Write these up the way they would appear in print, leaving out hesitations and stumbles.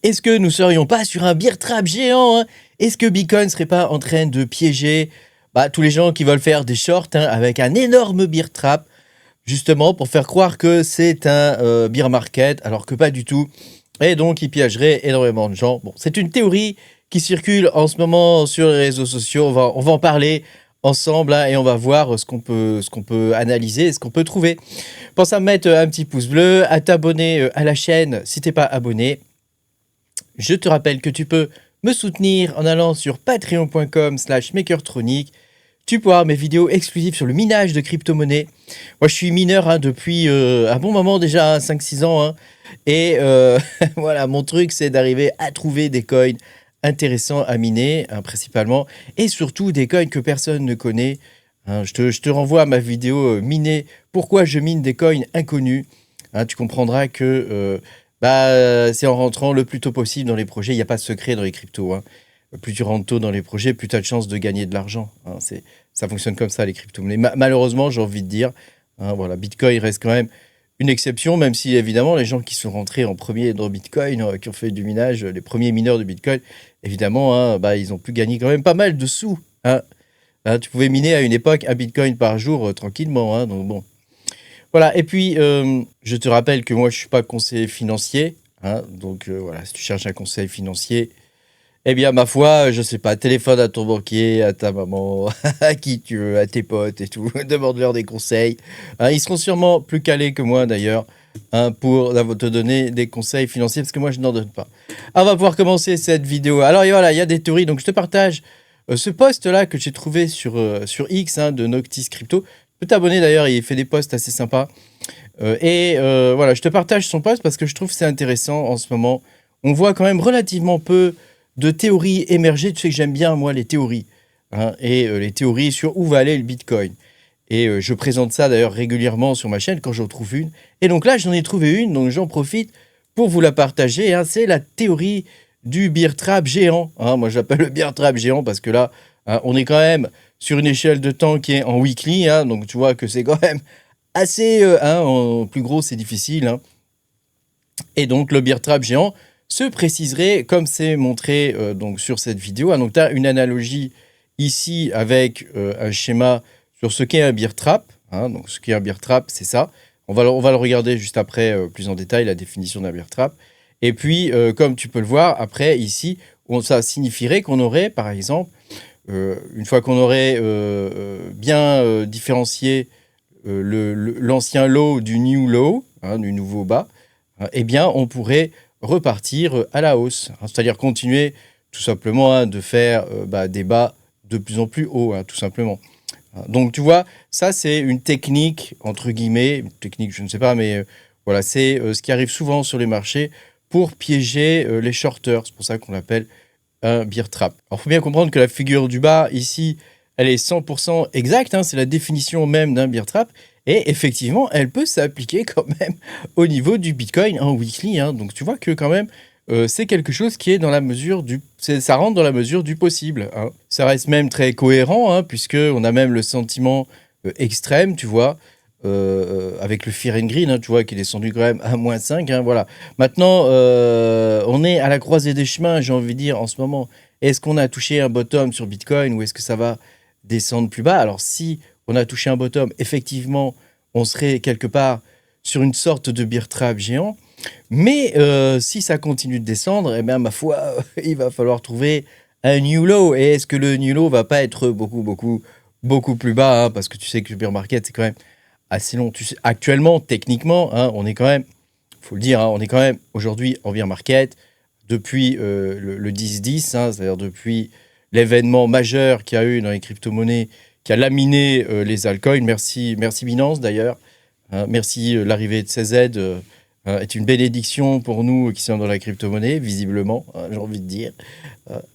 Est-ce que nous serions pas sur un beer trap géant, hein? Est-ce que Bitcoin serait pas en train de piéger tous les gens qui veulent faire des shorts, hein, avec un énorme beer trap, justement pour faire croire que c'est un beer market, alors que pas du tout. Et donc, il piégerait énormément de gens. Bon, c'est une théorie qui circule en ce moment sur les réseaux sociaux. On va en parler ensemble, hein, et on va voir ce qu'on peut analyser, ce qu'on peut trouver. Pense à mettre un petit pouce bleu, à t'abonner à la chaîne si t'es pas abonné. Je te rappelle que tu peux me soutenir en allant sur patreon.com/makertronic. Tu peux avoir mes vidéos exclusives sur le minage de crypto-monnaies. Moi, je suis mineur, hein, depuis un bon moment déjà, hein, 5-6 ans. Hein, et voilà, mon truc, c'est d'arriver à trouver des coins intéressants à miner, hein, principalement. Et surtout, des coins que personne ne connaît. Hein, je te renvoie à ma vidéo miner pourquoi je mine des coins inconnus. Hein, tu comprendras que c'est en rentrant le plus tôt possible dans les projets. Il n'y a pas de secret dans les cryptos. Hein. Plus tu rentres tôt dans les projets, plus tu as de chances de gagner de l'argent. Hein. Ça fonctionne comme ça, les crypto-monnaies. Malheureusement, j'ai envie de dire, hein, voilà, Bitcoin reste quand même une exception, même si, évidemment, les gens qui sont rentrés en premier dans Bitcoin, qui ont fait du minage, les premiers mineurs de Bitcoin, évidemment, hein, ils ont pu gagner quand même pas mal de sous. Hein. Hein, tu pouvais miner à une époque un Bitcoin par jour tranquillement. Hein, donc bon. Voilà, et puis, je te rappelle que moi, je ne suis pas conseiller financier. Hein, donc voilà, si tu cherches un conseil financier, eh bien, ma foi, je sais pas, téléphone à ton banquier, à ta maman, à qui tu veux, à tes potes et tout, demande-leur des conseils. Hein, ils seront sûrement plus calés que moi, d'ailleurs, hein, pour te donner des conseils financiers, parce que moi, je n'en donne pas. Alors, on va pouvoir commencer cette vidéo. Alors, voilà, il y a des théories, donc je te partage ce post-là que j'ai trouvé sur X, hein, de Noctis Crypto. Tu peux t'abonner, d'ailleurs, il fait des posts assez sympas. Voilà, je te partage son post parce que je trouve que c'est intéressant en ce moment. On voit quand même relativement peu de théories émerger. Tu sais que j'aime bien, moi, les théories. Hein, et les théories sur où va aller le Bitcoin. Et je présente ça, d'ailleurs, régulièrement sur ma chaîne quand j'en trouve une. Et donc là, j'en ai trouvé une, donc j'en profite pour vous la partager. Hein. C'est la théorie du beer trap géant. Hein. Moi, j'appelle le beer trap géant parce que là, hein, on est quand même sur une échelle de temps qui est en weekly. Hein, donc, tu vois que c'est quand même assez... en plus gros, c'est difficile. Hein. Et donc, le beer trap géant se préciserait, comme c'est montré donc sur cette vidéo. Hein, donc, tu as une analogie ici avec un schéma sur ce qu'est un beer trap. Hein, donc, ce qu'est un beer trap, c'est ça. On va le regarder juste après, plus en détail, la définition d'un beer trap. Et puis, comme tu peux le voir, après, ici, ça signifierait qu'on aurait, par exemple, une fois qu'on aurait bien différencié l'ancien low du new low, hein, du nouveau bas, eh bien, on pourrait repartir à la hausse. Hein, c'est-à-dire continuer tout simplement, hein, de faire des bas de plus en plus hauts, hein, tout simplement. Donc, tu vois, ça, c'est une technique, entre guillemets, une technique, je ne sais pas, mais voilà, c'est ce qui arrive souvent sur les marchés pour piéger les shorters. C'est pour ça qu'on l'appelle un beer trap. Alors, il faut bien comprendre que la figure du bas, ici, elle est 100% exacte, hein, c'est la définition même d'un beer trap. Et effectivement, elle peut s'appliquer quand même au niveau du Bitcoin en weekly. Hein. Donc, tu vois que quand même, c'est quelque chose qui est dans la mesure du... Ça rentre dans la mesure du possible. Hein. Ça reste même très cohérent, hein, puisqu'on a même le sentiment extrême, tu vois, avec le Fear and Greed, hein, tu vois, qui est descendu quand même à -5. Hein, voilà. Maintenant, on est à la croisée des chemins, j'ai envie de dire, en ce moment. Est-ce qu'on a touché un bottom sur Bitcoin ou est-ce que ça va descendre plus bas? Alors, si on a touché un bottom, effectivement, on serait quelque part sur une sorte de beer trap géant. Mais si ça continue de descendre, eh bien, ma foi, il va falloir trouver un new low. Et est-ce que le new low va pas être beaucoup plus bas, hein, parce que tu sais que le bear market, c'est quand même assez long. Tu sais, actuellement, techniquement, hein, on est quand même, il faut le dire, hein, on est quand même aujourd'hui en bear market depuis le 10-10, hein, c'est-à-dire depuis l'événement majeur qu'il y a eu dans les crypto-monnaies qui a laminé les altcoins. Merci Binance d'ailleurs. Hein, merci l'arrivée de CZ est une bénédiction pour nous qui sommes dans la crypto-monnaie, visiblement, hein, j'ai envie de dire.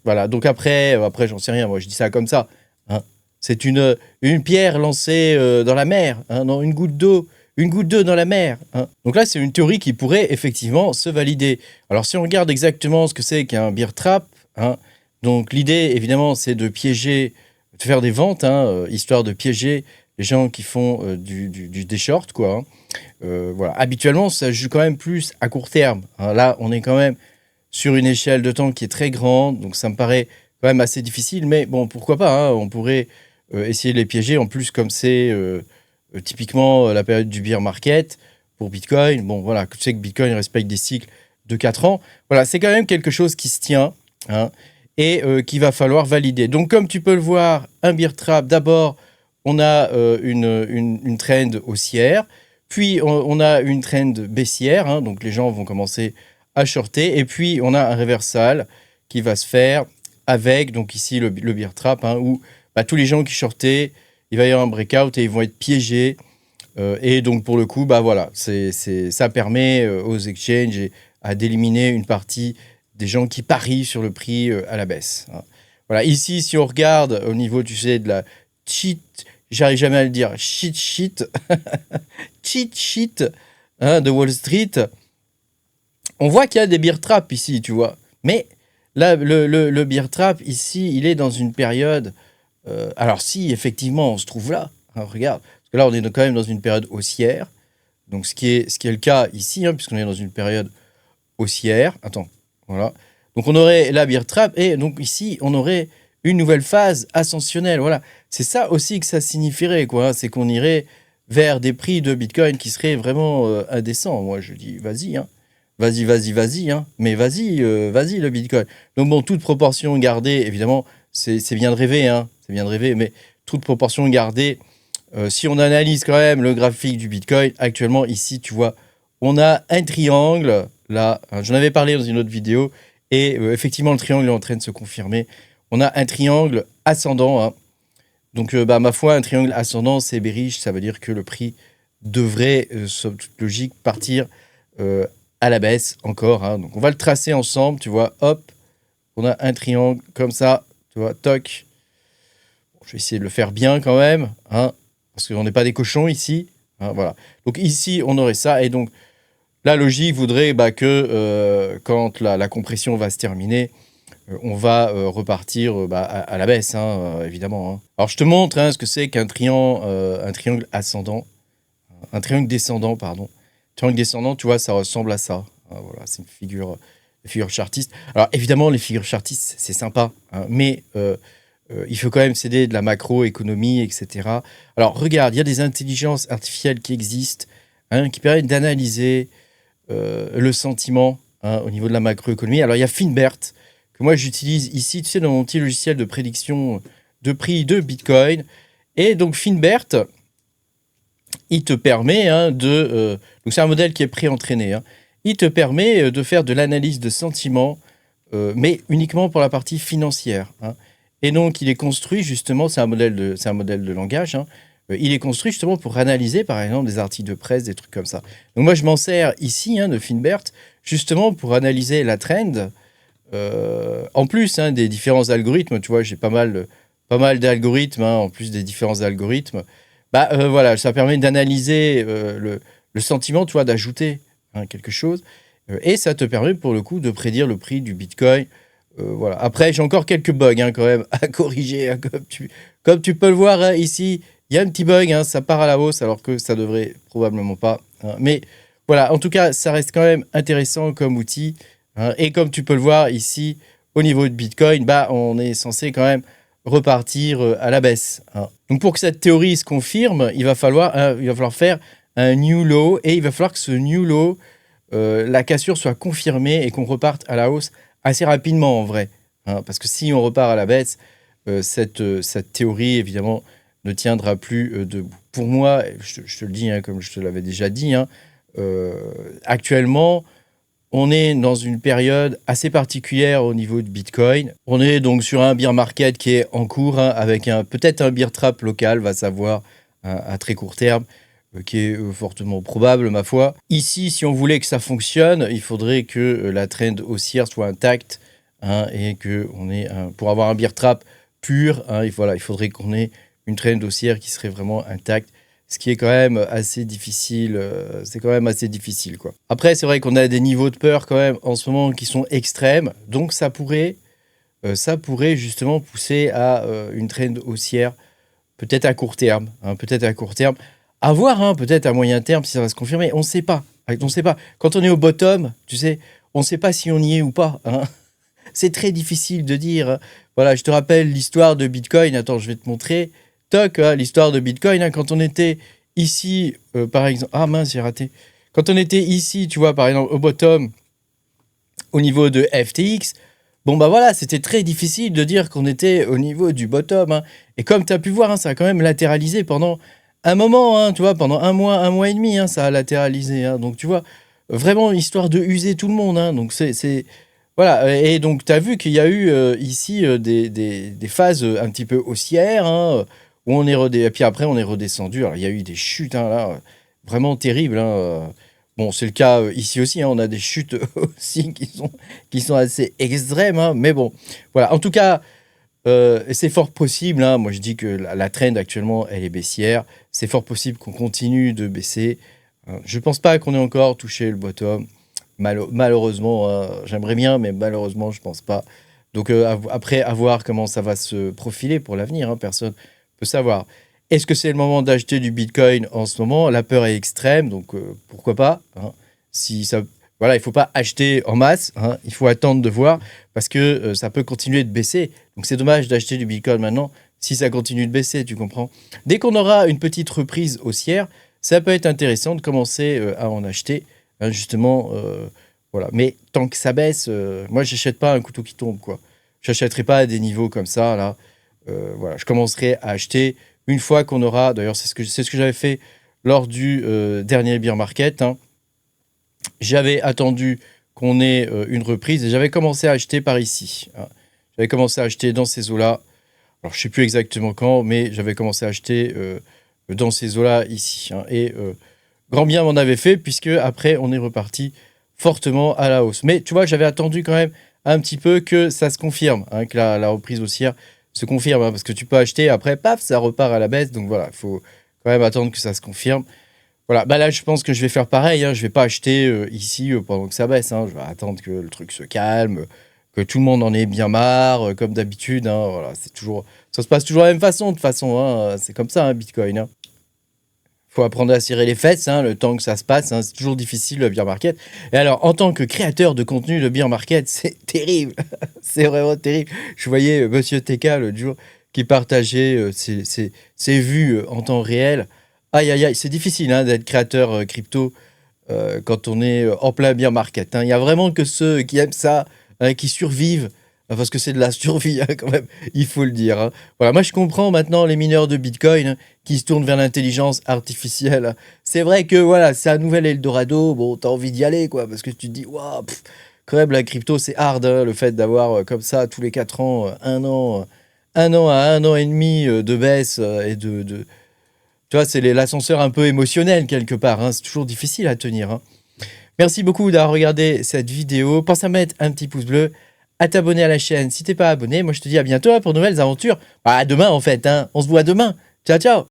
Voilà, donc après j'en sais rien, moi je dis ça comme ça. Hein. C'est une pierre lancée dans la mer, hein, non, une goutte d'eau dans la mer. Hein. Donc là, c'est une théorie qui pourrait effectivement se valider. Alors si on regarde exactement ce que c'est qu'un bear trap, hein, donc l'idée évidemment c'est de piéger, de faire des ventes, hein, histoire de piéger les gens qui font des shorts, quoi. Hein. Voilà. Habituellement, ça joue quand même plus à court terme. Hein. Là, on est quand même sur une échelle de temps qui est très grande, donc ça me paraît quand même assez difficile, mais bon, pourquoi pas, hein, on pourrait essayer de les piéger, en plus comme c'est typiquement la période du bear market pour Bitcoin, bon voilà, tu sais que Bitcoin respecte des cycles de 4 ans, voilà, c'est quand même quelque chose qui se tient, hein, et qu'il va falloir valider. Donc comme tu peux le voir, un bear trap, d'abord, on a une trend haussière, puis on a une trend baissière, hein, donc les gens vont commencer à shorter, et puis on a un reversal qui va se faire avec, donc ici le bear trap, hein, où bah, tous les gens qui shortaient, il va y avoir un breakout et ils vont être piégés, et donc pour le coup, bah voilà, ça permet aux exchanges d'éliminer une partie des gens qui parient sur le prix à la baisse, hein. Voilà, ici, si on regarde au niveau, tu sais, de la cheat, j'arrive jamais à le dire, cheat sheet, cheat sheet, hein, de Wall Street, on voit qu'il y a des bear traps ici, tu vois. Mais là, le bear trap ici, il est dans une période. Alors, si effectivement on se trouve là, hein, regarde, parce que là, on est quand même dans une période haussière. Donc, ce qui est le cas ici, hein, puisqu'on est dans une période haussière. Attends, voilà. Donc, on aurait la bear trap et donc ici, on aurait une nouvelle phase ascensionnelle. Voilà. C'est ça aussi que ça signifierait, quoi, hein. C'est qu'on irait vers des prix de Bitcoin qui seraient vraiment indécents. Moi, je dis, vas-y, hein. Vas-y, hein. Mais vas-y, vas-y, le Bitcoin. Donc bon, toute proportion gardée, évidemment, c'est bien de rêver, hein. C'est bien de rêver, mais toute proportion gardée, si on analyse quand même le graphique du Bitcoin, actuellement, ici, tu vois, on a un triangle, là, hein, j'en avais parlé dans une autre vidéo, et effectivement, le triangle est en train de se confirmer. On a un triangle ascendant, hein. Donc, bah, ma foi, un triangle ascendant, c'est bearish, ça veut dire que le prix devrait, somme toute logique, partir à la baisse encore, hein. Donc on va le tracer ensemble, tu vois, hop, on a un triangle comme ça, tu vois, toc. Bon, je vais essayer de le faire bien quand même, hein, parce qu'on n'est pas des cochons ici, hein, voilà. Donc ici, on aurait ça, et donc la logique voudrait bah, que quand la compression va se terminer, on va repartir bah, à la baisse, hein, évidemment, hein. Alors je te montre hein, ce que c'est qu'un triangle ascendant, un triangle descendant, pardon. Triangle descendant, tu vois, ça ressemble à ça. Voilà, c'est une figure chartiste. Alors évidemment, les figures chartistes, c'est sympa, hein, mais il faut quand même s'aider de la macroéconomie, etc. Alors regarde, il y a des intelligences artificielles qui existent, hein, qui permettent d'analyser le sentiment, hein, au niveau de la macroéconomie. Alors il y a Finbert, que moi j'utilise ici, tu sais, dans mon petit logiciel de prédiction de prix de Bitcoin. Et donc Finbert, il te permet hein, donc c'est un modèle qui est pré-entraîné, hein. Il te permet de faire de l'analyse de sentiments, mais uniquement pour la partie financière, hein. Et donc, il est construit justement, c'est un modèle de langage, hein. Il est construit justement pour analyser, par exemple, des articles de presse, des trucs comme ça. Donc moi, je m'en sers ici, hein, de Finbert, justement pour analyser la trend, en plus hein, des différents algorithmes. Tu vois, j'ai pas mal d'algorithmes, hein, en plus des différents algorithmes. Bah voilà, ça permet d'analyser le sentiment, tu vois, d'ajouter hein, quelque chose. Et ça te permet pour le coup de prédire le prix du Bitcoin. Voilà. Après, j'ai encore quelques bugs hein, quand même à corriger, hein, comme tu peux le voir hein, ici, il y a un petit bug, hein, ça part à la hausse alors que ça devrait probablement pas, hein. Mais voilà, en tout cas, ça reste quand même intéressant comme outil, hein. Et comme tu peux le voir ici, au niveau de Bitcoin, bah, on est censé quand même repartir à la baisse, hein. Donc pour que cette théorie se confirme, il va falloir faire un new low, et il va falloir que ce new low, la cassure soit confirmée et qu'on reparte à la hausse assez rapidement en vrai, hein, parce que si on repart à la baisse, cette théorie évidemment ne tiendra plus debout. Pour moi, je te le dis, hein, comme je te l'avais déjà dit, hein, actuellement, on est dans une période assez particulière au niveau de Bitcoin. On est donc sur un bear market qui est en cours, hein, avec peut-être un bear trap local, va savoir, à très court terme, qui est fortement probable, ma foi. Ici, si on voulait que ça fonctionne, il faudrait que la trend haussière soit intacte, hein, et que pour avoir un bear trap pur, hein, il faudrait qu'on ait une trend haussière qui serait vraiment intacte. Ce qui est quand même assez difficile, c'est quand même assez difficile, quoi. Après, c'est vrai qu'on a des niveaux de peur quand même en ce moment qui sont extrêmes, donc ça pourrait justement pousser à une trend haussière, peut-être à court terme, hein, à voir, hein, peut-être à moyen terme si ça va se confirmer, on ne sait pas. On sait pas. Quand on est au bottom, tu sais, on ne sait pas si on y est ou pas, hein. C'est très difficile de dire, hein. Voilà, je te rappelle l'histoire de Bitcoin. Attends, je vais te montrer. Toc, hein, l'histoire de Bitcoin, hein, quand on était ici, par exemple... Ah mince, j'ai raté. Quand on était ici, tu vois, par exemple, au bottom, au niveau de FTX, bon bah voilà, c'était très difficile de dire qu'on était au niveau du bottom, hein. Et comme tu as pu voir, hein, ça a quand même latéralisé pendant un moment, hein, tu vois, pendant un mois et demi, hein, ça a latéralisé, hein. Donc tu vois, vraiment histoire de user tout le monde, hein. Donc voilà, et donc tu as vu qu'il y a eu ici des phases un petit peu haussières, hein, où on est et puis après on est redescendu. Alors il y a eu des chutes, hein, là, vraiment terribles, hein. Bon, c'est le cas ici aussi, hein, on a des chutes aussi qui sont assez extrêmes, hein, mais bon, voilà. En tout cas, c'est fort possible, hein, moi je dis que la trend actuellement, elle est baissière. C'est fort possible qu'on continue de baisser. Je pense pas qu'on ait encore touché le bottom. Malheureusement, j'aimerais bien, mais malheureusement, je pense pas. Donc après, à voir comment ça va se profiler pour l'avenir, hein, personne peut savoir. Est-ce que c'est le moment d'acheter du Bitcoin en ce moment? La peur est extrême, donc pourquoi pas, hein. Si ça, voilà, il faut pas acheter en masse, hein, il faut attendre de voir parce que ça peut continuer de baisser. Donc c'est dommage d'acheter du Bitcoin maintenant si ça continue de baisser, tu comprends? Dès qu'on aura une petite reprise haussière, ça peut être intéressant de commencer à en acheter, hein, justement. Voilà. Mais tant que ça baisse, moi, j'achète pas un couteau qui tombe, quoi. J'achèterai pas à des niveaux comme ça, là. Voilà. Je commencerai à acheter une fois qu'on aura. D'ailleurs, c'est ce que j'avais fait lors du dernier bear market, hein. J'avais attendu qu'on ait une reprise et j'avais commencé à acheter par ici, hein. J'avais commencé à acheter dans ces eaux-là. Alors, je sais plus exactement quand, mais j'avais commencé à acheter dans ces eaux-là ici, hein. Et grand bien m'en avait fait, puisque après, on est reparti fortement à la hausse. Mais tu vois, j'avais attendu quand même un petit peu que ça se confirme, hein, que la reprise haussière se confirme, hein, parce que tu peux acheter, après, paf, ça repart à la baisse. Donc voilà, il faut quand même attendre que ça se confirme. Voilà, bah là, je pense que je vais faire pareil, hein. Je vais pas acheter ici pendant que ça baisse, hein. Je vais attendre que le truc se calme, que tout le monde en ait bien marre, comme d'habitude, hein. Voilà, c'est toujours, ça se passe toujours de la même façon, de toute façon, hein. C'est comme ça, hein, Bitcoin, hein. Faut apprendre à serrer les fesses, hein, le temps que ça se passe, hein. C'est toujours difficile, le bear market. Et alors, en tant que créateur de contenu, le bear market, c'est terrible. C'est vraiment terrible. Je voyais Monsieur TK l'autre jour qui partageait ses vues en temps réel. Aïe, aïe, aïe, c'est difficile, hein, d'être créateur crypto quand on est en plein bear market, hein. Il y a vraiment que ceux qui aiment ça, hein, qui survivent, parce que c'est de la survie, hein, quand même, il faut le dire, hein. Voilà, moi je comprends maintenant les mineurs de Bitcoin, hein, qui se tournent vers l'intelligence artificielle. C'est vrai que voilà, c'est un nouvel Eldorado, bon, t'as envie d'y aller, quoi, parce que tu te dis, waouh, quand même, la crypto, c'est hard, hein, le fait d'avoir comme ça, tous les 4 ans, un an à un an et demi de baisse et tu vois, c'est l'ascenseur un peu émotionnel quelque part, hein. C'est toujours difficile à tenir, hein. Merci beaucoup d'avoir regardé cette vidéo. Pense à mettre un petit pouce bleu, à t'abonner à la chaîne si t'es pas abonné. Moi, je te dis à bientôt, hein, pour de nouvelles aventures. Bah, à demain, en fait, hein. On se voit demain. Ciao, ciao.